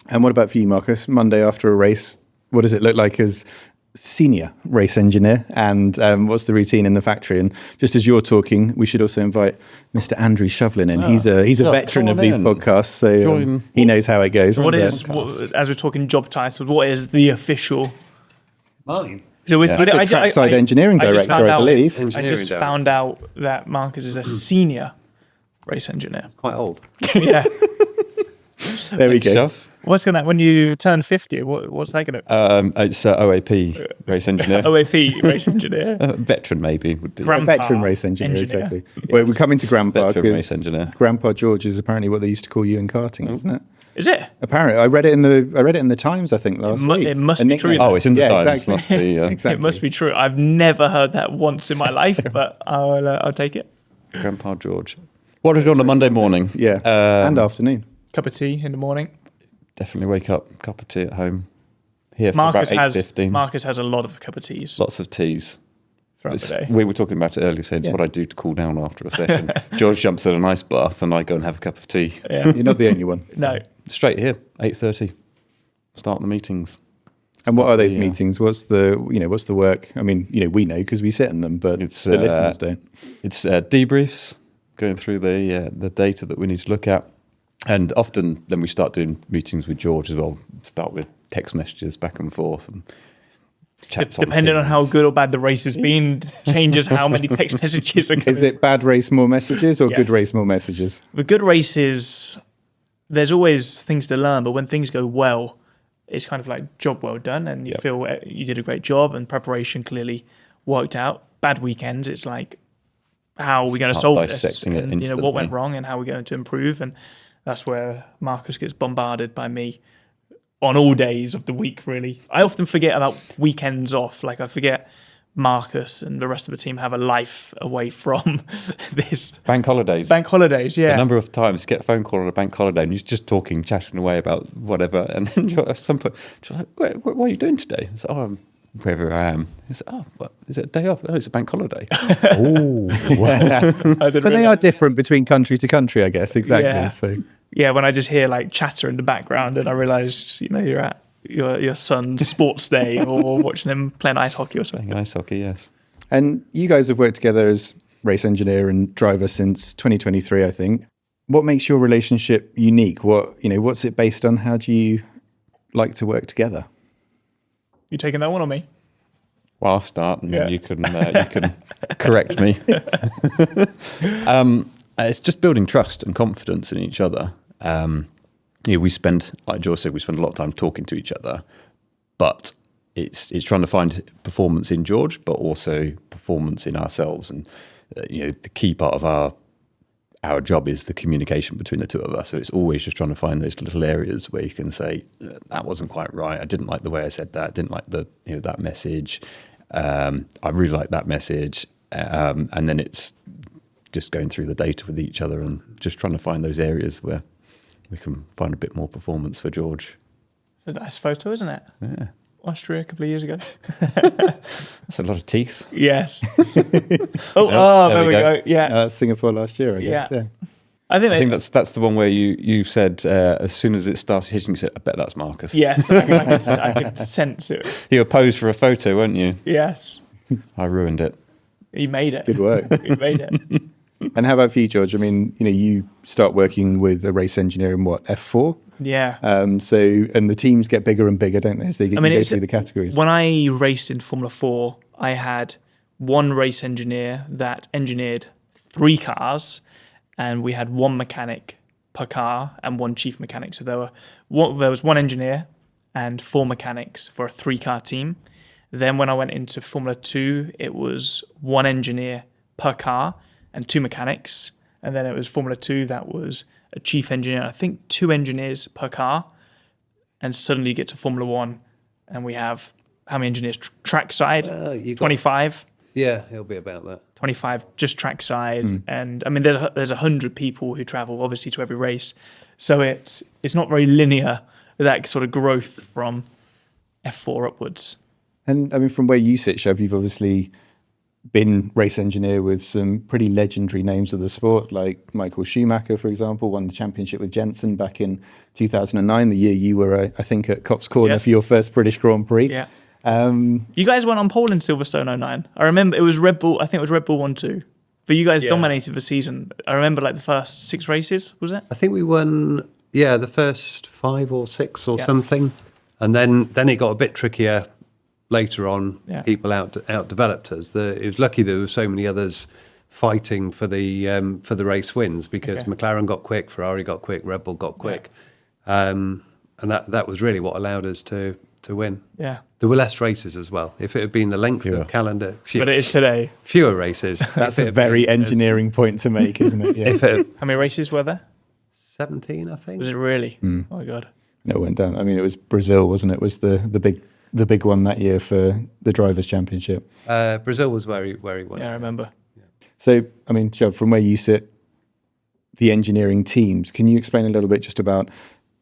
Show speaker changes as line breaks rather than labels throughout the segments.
And what about for you, Marcus? Monday after a race, what does it look like as senior race engineer? And what's the routine in the factory? And just as you're talking, we should also invite Mr. Andrew Shovlin in. He's a veteran of these podcasts, so he knows how it goes.
As we're talking job titles, what is the official?
Mine.
So he's a trackside engineering director, I believe.
I just found out that Marcus is a senior race engineer.
Quite old.
Yeah.
There we go.
What's going to when you turn 50? What's that going to?
It's OAP race engineer.
OAP race engineer.
Veteran maybe would be.
A veteran race engineer. Exactly. Yes. Well, we're coming to Grandpa
race engineer.
Grandpa George is apparently what they used to call you in karting, isn't it?
Is it?
Apparently, I read it in the Times. I think last week.
It must be true.
Oh, it's in the Times.
Exactly.
Must be.
Exactly.
It must be true. I've never heard that once in my life, but I'll take it.
Grandpa George. What do you do on a Monday morning?
Yeah, and afternoon.
Cup of tea in the morning.
Definitely wake up, cup of tea at home. Here for
Marcus
about 8:15.
Marcus has a lot of cup of teas.
Lots of teas.
Throughout the day.
We were talking about it earlier, saying what I do to cool down after a session. George jumps in an ice bath and I go and have a cup of tea.
Yeah.
You're not the only one.
No.
Straight here, 8:30. Start the meetings.
And what are those meetings? What's the work? I mean, we know because we sit in them, but the listeners don't.
It's debriefs, going through the data that we need to look at. And often then we start doing meetings with George as well. Start with text messages back and forth and chats.
Depending on how good or bad the race has been, changes how many text messages are coming.
Is it bad race, more messages, or good race, more messages?
With good races, there's always things to learn, but when things go well, it's kind of like job well done, and you feel you did a great job, and preparation clearly worked out. Bad weekends, it's like, how are we going to solve this? And what went wrong, and how are we going to improve? And that's where Marcus gets bombarded by me on all days of the week, really. I often forget about weekends off. Like, I forget Marcus and the rest of the team have a life away from this.
Bank holidays.
Bank holidays, yeah.
A number of times, get a phone call on a bank holiday and you're just chatting away about whatever. And then you're at some point, you're like, what are you doing today? It's like, I'm wherever I am. It's like, what? Is it a day off? Oh, it's a bank holiday.
But they are different between country to country, I guess. Exactly.
Yeah.
So.
Yeah, when I just hear like chatter in the background and I realise, you're at your son's sports day or watching him playing ice hockey or something.
Playing ice hockey, yes.
And you guys have worked together as race engineer and driver since 2023, I think. What makes your relationship unique? What's it based on? How do you like to work together?
You taking that one on me?
Well, I'll start and you can correct me. It's just building trust and confidence in each other. We spend, like George said, a lot of time talking to each other, but it's trying to find performance in George, but also performance in ourselves. And the key part of our job is the communication between the two of us. So it's always just trying to find those little areas where you can say, that wasn't quite right. I didn't like the way I said that. I didn't like that message. I really like that message. And then it's just going through the data with each other and just trying to find those areas where we can find a bit more performance for George.
It's a nice photo, isn't it?
Yeah.
Austria a couple of years ago.
That's a lot of teeth.
Yes. There we go. Yeah.
Singapore last year, I guess. Yeah.
I think
that's the one where you said as soon as it started hitting, you said, I bet that's Marcus.
Yes, I could sense it.
You were posed for a photo, weren't you?
Yes.
I ruined it.
You made it.
Good work.
You made it.
And how about for you, George? I mean, you start working with a race engineer in F4?
Yeah.
And the teams get bigger and bigger, don't they? So you go through the categories.
When I raced in Formula 4, I had one race engineer that engineered 3 cars, and we had one mechanic per car and one chief mechanic. So there was one engineer and 4 mechanics for a 3-car team. Then when I went into Formula 2, it was one engineer per car and 2 mechanics. And then it was Formula 2 that was a chief engineer, I think 2 engineers per car. And suddenly you get to Formula 1 and we have how many engineers? Trackside? 25?
Yeah, it'll be about that.
25 just trackside. And I mean, there's 100 people who travel obviously to every race. So it's not very linear, that sort of growth from F4 upwards.
And I mean, from where you sit, Chev, you've obviously been race engineer with some pretty legendary names of the sport, like Michael Schumacher, for example, won the championship with Jensen back in 2009, the year you were, I think, at Copse Corner
Yes.
for your first British Grand Prix.
Yeah. You guys went on pole in Silverstone 09. I remember it was Red Bull. I think it was Red Bull 1-2. But you guys dominated the season. I remember like the first 6 races, was it?
I think we won, the first 5 or 6 or something. And then it got a bit trickier later on.
Yeah.
People out-developed us. It was lucky there were so many others fighting for the race wins, because McLaren got quick, Ferrari got quick, Red Bull got quick. And that was really what allowed us to win.
Yeah.
There were less races as well. If it had been the length of the calendar,
But it is today.
fewer races.
That's a very engineering point to make, isn't it? Yes.
How many races were there?
17, I think.
Was it really? Oh my God.
No, it went down. I mean, it was Brazil, wasn't it? Was the big one that year for the Drivers' Championship.
Brazil was where he won.
Yeah, I remember.
So, I mean, Joe, from where you sit, the engineering teams, can you explain a little bit just about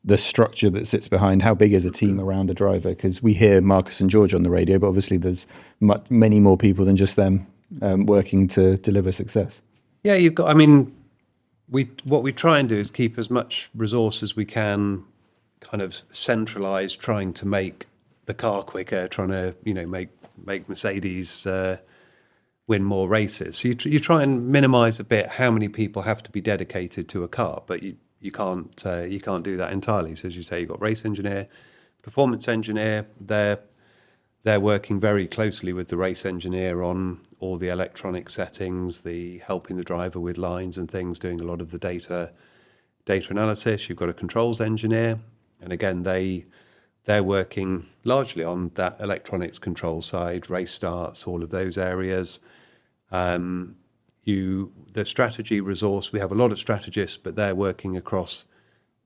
the structure that sits behind how big is a team around a driver? Because we hear Marcus and George on the radio, but obviously there's many more people than just them working to deliver success.
Yeah, what we try and do is keep as much resource as we can kind of centralised, trying to make the car quicker, trying to, make Mercedes win more races. So you try and minimise a bit how many people have to be dedicated to a car, but you can't do that entirely. So as you say, you've got race engineer, performance engineer. They're working very closely with the race engineer on all the electronic settings, the helping the driver with lines and things, doing a lot of the data analysis. You've got a controls engineer, and again they're working largely on that electronics control side, race starts, all of those areas. The strategy resource, we have a lot of strategists, but they're working across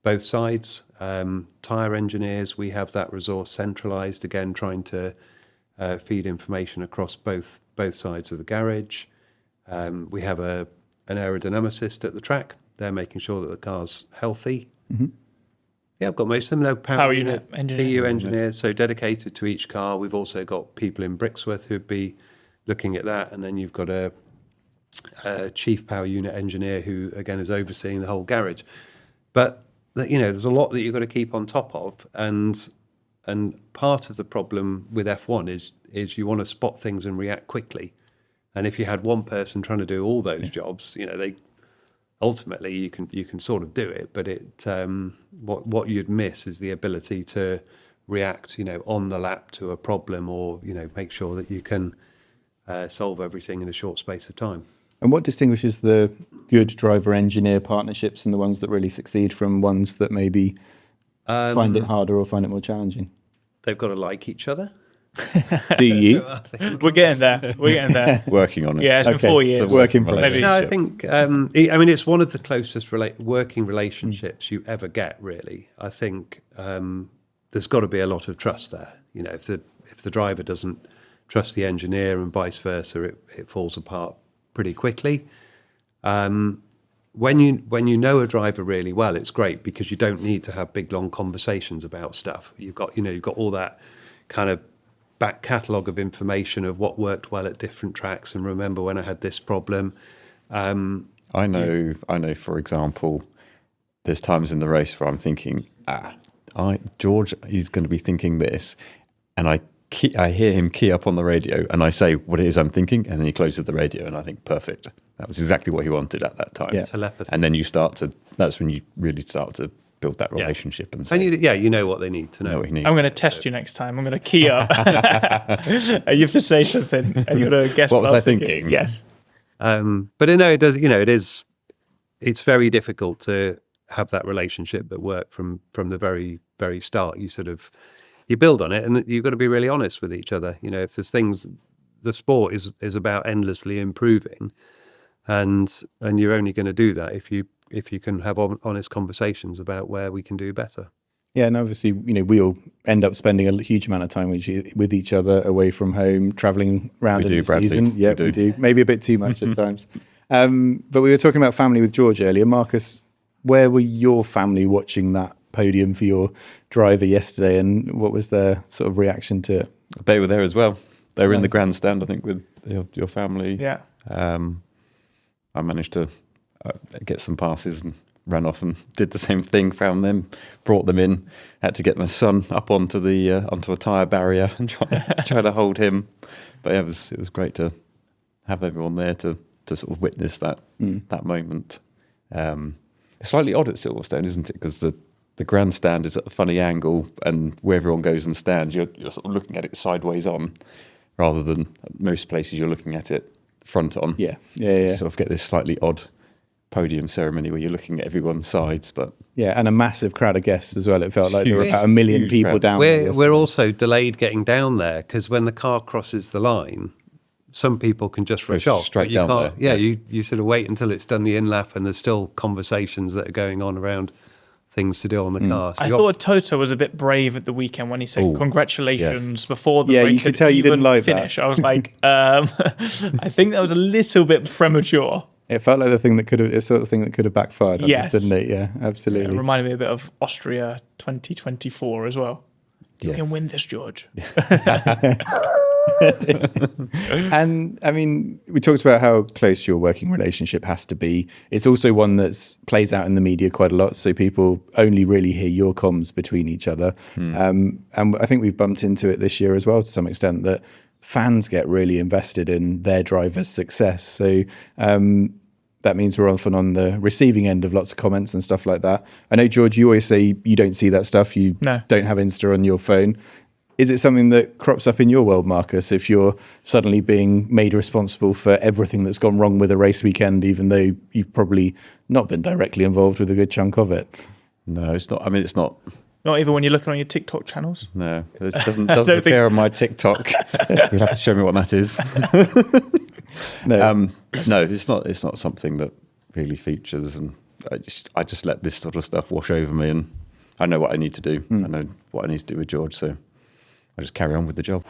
both sides. Tyre engineers, we have that resource centralised, again, trying to feed information across both sides of the garage. We have an aerodynamicist at the track. They're making sure that the car's healthy. Mm-hmm. Yeah, I've got most of them. No
Power unit engineer.
PU engineers, so dedicated to each car. We've also got people in Brixworth who'd be looking at that, and then you've got a chief power unit engineer who again is overseeing the whole garage. But there's a lot that you've got to keep on top of, and part of the problem with F1 is you want to spot things and react quickly. And if you had one person trying to do all those jobs, they ultimately you can sort of do it, but what you'd miss is the ability to react on the lap to a problem, or make sure that you can solve everything in a short space of time.
And what distinguishes the good driver-engineer partnerships and the ones that really succeed from ones that maybe find it harder or find it more challenging?
They've got to like each other.
Do you?
We're getting there.
Working on it.
Yeah, it's been 4 years.
So work in progress.
Maybe.
No, I think it's one of the closest working relationships you ever get. Really, I think there's got to be a lot of trust there. If the driver doesn't trust the engineer and vice versa, it falls apart pretty quickly. When you know a driver really well, it's great because you don't need to have big long conversations about stuff. You've got all that kind of back catalogue of information of what worked well at different tracks, and remember when I had this problem.
I know. For example, there's times in the race where I'm thinking, George, he's going to be thinking this, and I hear him key up on the radio, and I say what it is I'm thinking, and then he closes the radio, and I think, perfect. That was exactly what he wanted at that time.
Yeah.
Telepathy.
And then that's when you really start to build that relationship and say,
And you know what they need to know.
what he needs.
I'm going to test you next time. I'm going to key up. You have to say something, and you're going to guess
What was I
thinking.
thinking?
Yes.
But it does. It's very difficult to have that relationship that work from the very, very start. You build on it, and you've got to be really honest with each other. If there's things, the sport is about endlessly improving, and you're only going to do that if you can have honest conversations about where we can do better.
Yeah, and obviously, we all end up spending a huge amount of time with each other, away from home, travelling around in the season. Yeah, we do. Maybe a bit too much at times. But we were talking about family with George earlier. Marcus, where were your family watching that podium for your driver yesterday, and what was their sort of reaction to it?
They were there as well. They were in the grandstand, I think, with your family.
Yeah.
I managed to get some passes and ran off and did the same thing. Found them, brought them in. Had to get my son up onto a tyre barrier and try to hold him. But yeah, it was great to have everyone there to sort of witness that moment. It's slightly odd at Silverstone, isn't it? Because the grandstand is at a funny angle, and where everyone goes and stands, you're sort of looking at it sideways on, rather than most places you're looking at it front on.
Yeah.
You sort of get this slightly odd podium ceremony where you're looking at everyone's sides, but
and a massive crowd of guests as well. It felt like there were about 1 million people
crowd.
down there.
We're also delayed getting down there because when the car crosses the line, some people can just rush off.
straight
but you
down
can't-
there,
Yeah,
yes.
you sort of wait until it's done the in-lap and there's still conversations that are going on around things to do on the car. So
I
you got-
thought Toto was a bit brave at the weekend when he said congratulations before the
Yeah,
race
you could
had
tell you didn't
even
like that.
finished. I was like, I think that was a little bit premature.
It felt like the sort of thing that could have backfired on
Yes.
us, didn't it? Yeah,
It
absolutely.
reminded me a bit of Austria 2024 as well. You
Yes.
can win this, George.
And I mean, we talked about how close your working relationship has to be. It's also one that plays out in the media quite a lot, so people only really hear your comms between each other. And I think we've bumped into it this year as well to some extent, that fans get really invested in their driver's success. So that means we're often on the receiving end of lots of comments and stuff like that. I know, George, you always say you don't see that stuff. You
No.
don't have Insta on your phone. Is it something that crops up in your world, Marcus, if you're suddenly being made responsible for everything that's gone wrong with a race weekend, even though you've probably not been directly involved with a good chunk of it?
No, it's not. I mean, it's not.
Not even when you're looking on your TikTok channels.
No, it doesn't appear on my TikTok. You'll have to show me what that is.
No.
No, it's not. It's not something that really features, and I just let this sort of stuff wash over me, and I know what I need to do. I know what I need to do with George, so I just carry on with the job.